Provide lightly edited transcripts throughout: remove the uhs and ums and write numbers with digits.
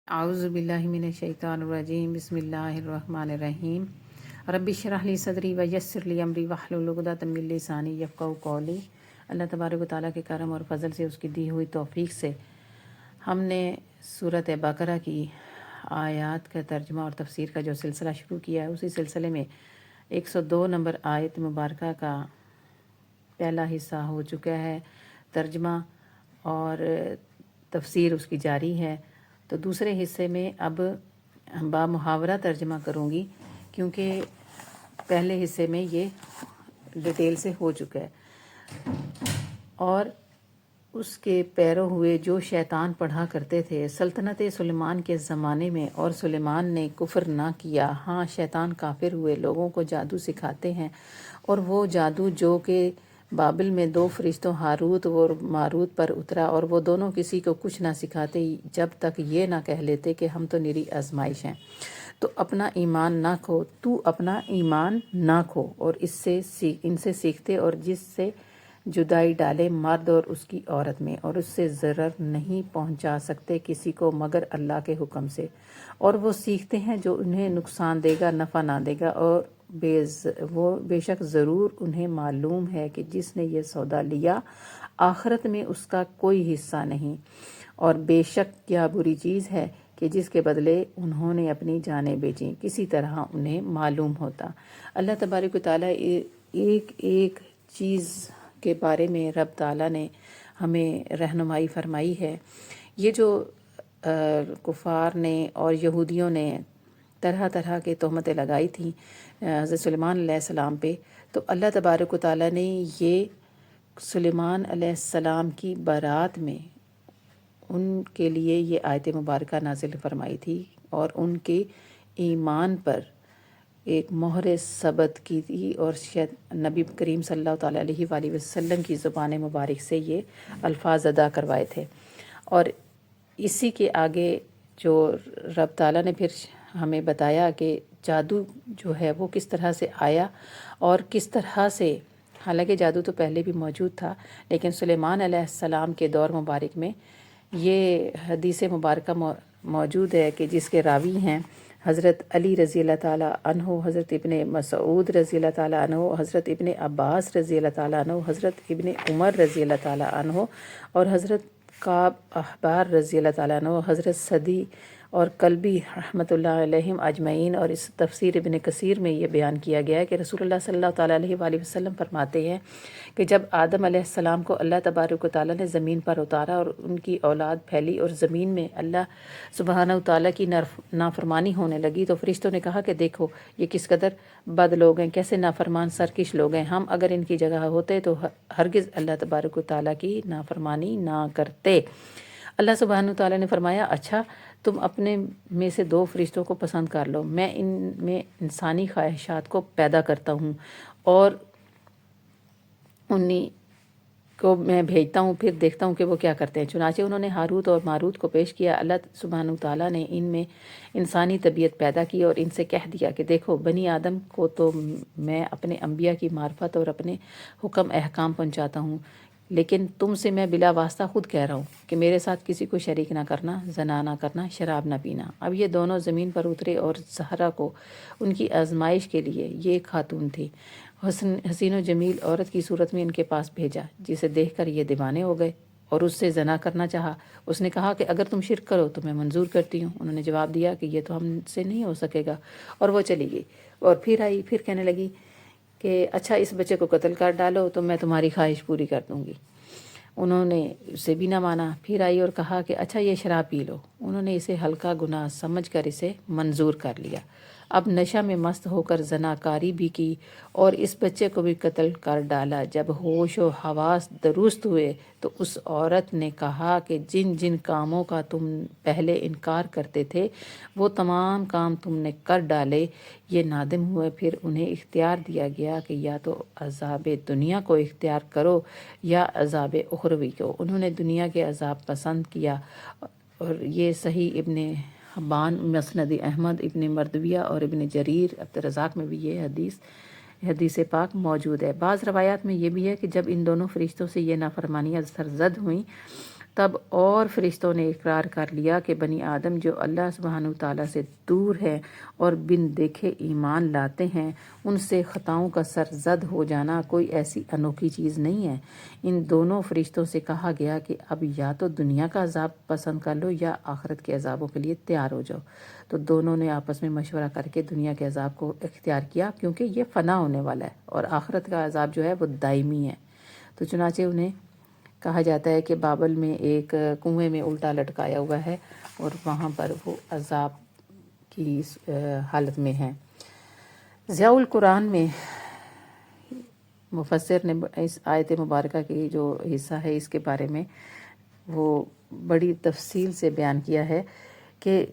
अऊज़ु बिल्लाहि मिनश्शैतानिर्रजीम बिस्मिल्लाहिर्रहमानिर्रहीम रब्बि इश्रह ली सदरी व यस्सिर ली अमरी वहलुल उक़दतम मिन लिसानी यफ़क़हू क़ौली। अल्लाह तबारक व तआला के करम और फजल से, उसकी दी हुई तौफ़ीक से हमने सूरत बकरा की आयत का तर्जुमा और तफसीर का जो सिलसिला शुरू किया है, उसी सिलसिले में 102 नंबर आयत मुबारक का पहला हिस्सा हो चुका है। तर्जुमा और तफसीर उसकी जारी है। तो दूसरे हिस्से में अब बा मुहावरा तर्जमा करूँगी, क्योंकि पहले हिस्से में ये डिटेल से हो चुका है। और उसके पैरों हुए जो शैतान पढ़ा करते थे सल्तनत सुलेमान के ज़माने में, और सुलेमान ने कुफ्र ना किया। हाँ, शैतान काफिर हुए, लोगों को जादू सिखाते हैं, और वो जादू जो कि बाबिल में 2 फरिश्तों हारूत और मारूत पर उतरा, और वो दोनों किसी को कुछ ना सिखाते जब तक ये ना कह लेते कि हम तो निरी आजमाइश हैं। तो अपना ईमान ना खो, तू अपना ईमान ना खो, और इनसे सीखते, और जिससे जुदाई डाले मर्द और उसकी औरत में, और उससे ज़रर नहीं पहुंचा सकते किसी को मगर अल्लाह के हुक्म से। और वो सीखते हैं जो उन्हें नुकसान देगा, नफ़ा ना देगा, और वो बेशक ज़रूर उन्हें मालूम है कि जिसने ये सौदा लिया आखिरत में उसका कोई हिस्सा नहीं, और बेशक क्या बुरी चीज़ है कि जिसके बदले उन्होंने अपनी जानें बेचीं, किसी तरह उन्हें मालूम होता। अल्लाह तबारक व तआला एक एक चीज़ के बारे में रब ताला ने हमें रहनुमाई फरमाई है। ये जो कुफ़ार ने और यहूदियों ने तरह तरह के तहमतें लगाई थी हज़रत सुलेमान अलैहिस्सलाम पे, तो अल्लाह तबारक व तआला ने ये सुलेमान अलैहिस्सलाम की बारात में उनके लिए ये आयत मुबारक नाज़िल फरमाई थी, और उनके ईमान पर एक मोहर सबत की थी, और शायद नबी करीम सल्लल्लाहु अलैहि वसल्लम की ज़ुबान मुबारक से ये अल्फाज अदा करवाए थे। और इसी के आगे जो रब ताला ने फिर हमें बताया कि जादू जो है वो किस तरह से आया, और किस तरह से, हालांकि जादू तो पहले भी मौजूद था, लेकिन सुलेमान अलैहिस्सलाम के दौर मुबारक में ये हदीस मुबारक मौजूद है कि जिसके रावी हैं हज़रत अली रज़ी अल्लाह ताला अन्हो, हज़रत इब्ने मसऊद रज़ी अल्लाह ताला अन्हो, हज़रत इब्ने अब्बास रज़ी अल्लाह ताला अन्हो, हज़रत इब्ने उमर रज़ी अल्लाह ताला अन्हो, और हज़रत काब अहबार रज़ी अल्लाह ताला अन्हो, हज़रत सदी और कल्बी रहमतुल्लाह अलैहिम अजमईन। और इस तफसीर इब्ने कसीर में ये बयान किया गया है कि रसूलुल्लाह सल्लल्लाहु अलैहि वसल्लम फरमाते हैं कि जब आदम अलैहिस्सलाम को अल्लाह तबारक व तआला ने ज़मीन पर उतारा और उनकी औलाद फैली, और ज़मीन में अल्लाह सुब्हानहू तआला की नाफरमानी होने लगी, तो फरिश्तों ने कहा कि देखो ये किस कदर बद लोग हैं, कैसे नाफरमान सरकिश लोग हैं, हम अगर इनकी जगह होते तो हरगिज़ अल्लाह तबारक व तआला की नाफरमानी ना करते। अल्लाह सुब्हानहू तआला ने फरमाया, अच्छा तुम अपने में से 2 फरिश्तों को पसंद कर लो, मैं इनमें इंसानी ख्वाहिशात को पैदा करता हूँ, और उन्हीं को मैं भेजता हूँ, फिर देखता हूँ कि वो क्या करते हैं। चुनाचे उन्होंने हारूत और मारूत को पेश किया। अल्लाह सुब्हानहू तआला ने इनमें इंसानी तबीयत पैदा की, और इनसे कह दिया कि देखो बनी आदम को तो मैं अपने अम्बिया की मार्फत और अपने हुक्म अहकाम पहुँचाता हूँ, लेकिन तुमसे मैं बिला वास्ता ख़ुद कह रहा हूँ कि मेरे साथ किसी को शरीक ना करना, जना ना करना, शराब ना पीना। अब ये दोनों ज़मीन पर उतरे, और ज़हरा को उनकी आजमाइश के लिए, ये खातून थी, हसीन व जमील औरत की सूरत में इनके पास भेजा, जिसे देखकर ये दीवाने हो गए और उससे जना करना चाहा। उसने कहा कि अगर तुम शिरक करो तो मैं मंजूर करती हूँ। उन्होंने जवाब दिया कि ये तो हमसे नहीं हो सकेगा, और वो चली गई। और फिर आई, फिर कहने लगी कि अच्छा इस बच्चे को कत्ल कर डालो तो मैं तुम्हारी ख्वाहिश पूरी कर दूँगी। उन्होंने उसे भी ना माना। फिर आई और कहा कि अच्छा ये शराब पी लो। उन्होंने इसे हल्का गुनाह समझकर इसे मंजूर कर लिया। अब नशा में मस्त होकर जनाकारी भी की, और इस बच्चे को भी कत्ल कर डाला। जब होश व हवास दुरुस्त हुए तो उस औरत ने कहा कि जिन जिन कामों का तुम पहले इनकार करते थे वो तमाम काम तुमने कर डाले। ये नादिम हुए, फिर उन्हें इख्तियार दिया गया कि या तो अज़ाब दुनिया को इख्तियार करो या अज़ाब उखरवी को। उन्होंने दुनिया के अज़ाब पसंद किया। और ये सही इब्ने हब्बान, मसनद अहमद, इब्ने मरदविया और इब्ने जरीर अब्दुर्रज़ाक में भी ये हदीस पाक मौजूद है। बाज़ रवायात में ये भी है कि जब इन दोनों फरिश्तों से ये नाफरमानियाँ सरजद हुई تب اور فرشتوں نے اقرار کر لیا کہ بنی آدم جو اللہ سبحانہ تعالیٰ سے دور ہے اور بن دیکھے ایمان لاتے ہیں، ان سے خطاؤں کا سرزد ہو جانا کوئی ایسی انوکھی چیز نہیں ہے۔ ان دونوں فرشتوں سے کہا گیا کہ اب یا تو دنیا کا عذاب پسند کر لو یا آخرت کے عذابوں کے لیے تیار ہو جاؤ۔ تو دونوں نے آپس میں مشورہ کر کے دنیا کے عذاب کو اختیار کیا، کیونکہ یہ فنا ہونے والا ہے اور آخرت کا عذاب جو ہے وہ دائمی ہے۔ تو چنانچہ انہیں کہا جاتا ہے کہ بابل میں ایک کنویں میں الٹا لٹکایا ہوا ہے اور وہاں پر وہ عذاب کی حالت میں ہیں۔ ضیاء القرآن میں مفسر نے اس آیت مبارکہ کی جو حصہ ہے اس کے بارے میں وہ بڑی تفصیل سے بیان کیا ہے کہ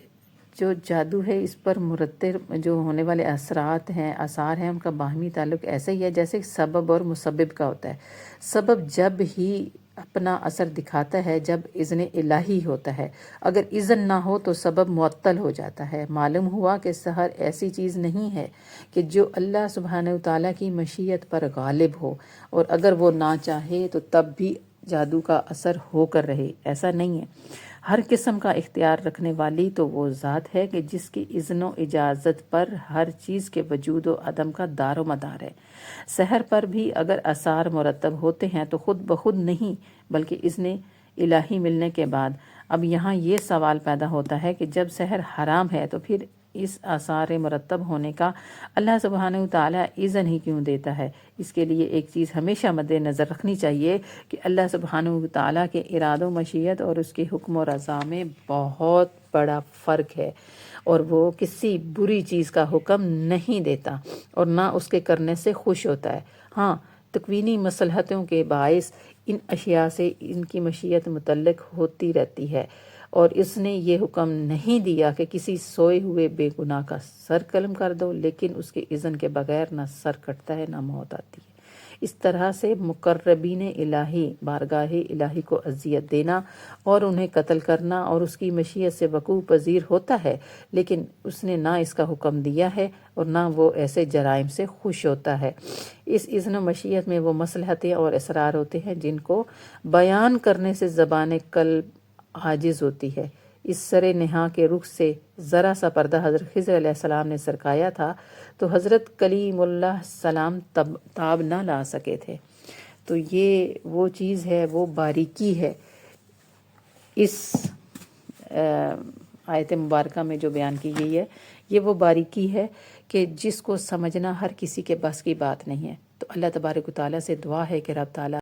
جو جادو ہے اس پر مرتب جو ہونے والے اثرات ہیں، آثار ہیں، ان کا باہمی تعلق ایسا ہی ہے جیسے سبب اور مسبب کا ہوتا ہے۔ سبب جب ہی اپنا اثر دکھاتا ہے جب اذن الہی ہوتا ہے، اگر اذن نہ ہو تو سبب معطل ہو جاتا ہے۔ معلوم ہوا کہ سحر ایسی چیز نہیں ہے کہ جو اللہ سبحانہ تعالیٰ کی مشیت پر غالب ہو، اور اگر وہ نہ چاہے تو تب بھی جادو کا اثر ہو کر رہے، ایسا نہیں ہے۔ ہر قسم کا اختیار رکھنے والی تو وہ ذات ہے کہ جس کی اذن و اجازت پر ہر چیز کے وجود و عدم کا دار و مدار ہے۔ سحر پر بھی اگر آثار مرتب ہوتے ہیں تو خود بخود نہیں، بلکہ اذن الہی ملنے کے بعد۔ اب یہاں یہ سوال پیدا ہوتا ہے کہ جب سحر حرام ہے تو پھر اس آثار مرتب ہونے کا اللہ سبحانہ تعالیٰ اذن ہی کیوں دیتا ہے؟ اس کے لیے ایک چیز ہمیشہ مد نظر رکھنی چاہیے کہ اللہ سبحانہ تعالیٰ کے ارادہ و مشیت اور اس کے حکم و رضا میں بہت بڑا فرق ہے، اور وہ کسی بری چیز کا حکم نہیں دیتا اور نہ اس کے کرنے سے خوش ہوتا ہے۔ ہاں، تکوینی مصلحتوں کے باعث ان اشیاء سے ان کی مشیت متعلق ہوتی رہتی ہے، اور اس نے یہ حکم نہیں دیا کہ کسی سوئے ہوئے بے گناہ کا سر قلم کر دو، لیکن اس کے اذن کے بغیر نہ سر کٹتا ہے نہ موت آتی ہے۔ اس طرح سے مقربین الہی بارگاہ الہی کو اذیت دینا اور انہیں قتل کرنا اور اس کی مشیت سے وقوع پذیر ہوتا ہے، لیکن اس نے نہ اس کا حکم دیا ہے اور نہ وہ ایسے جرائم سے خوش ہوتا ہے۔ اس اذن و مشیت میں وہ مصلحتیں اور اسرار ہوتے ہیں جن کو بیان کرنے سے زبان قلب عاجز ہوتی ہے۔ اس سر نہا کے رخ سے ذرا سا پردہ حضرت خضر علیہ السلام نے سرکایا تھا تو حضرت کلیم اللہ السلام تاب نہ لا سکے تھے۔ تو یہ وہ چیز ہے، وہ باریکی ہے اس آیت مبارکہ میں جو بیان کی گئی ہے، یہ وہ باریکی ہے کہ جس کو سمجھنا ہر کسی کے بس کی بات نہیں ہے۔ تو اللہ تبارک و تعالیٰ سے دعا ہے کہ رب تعالیٰ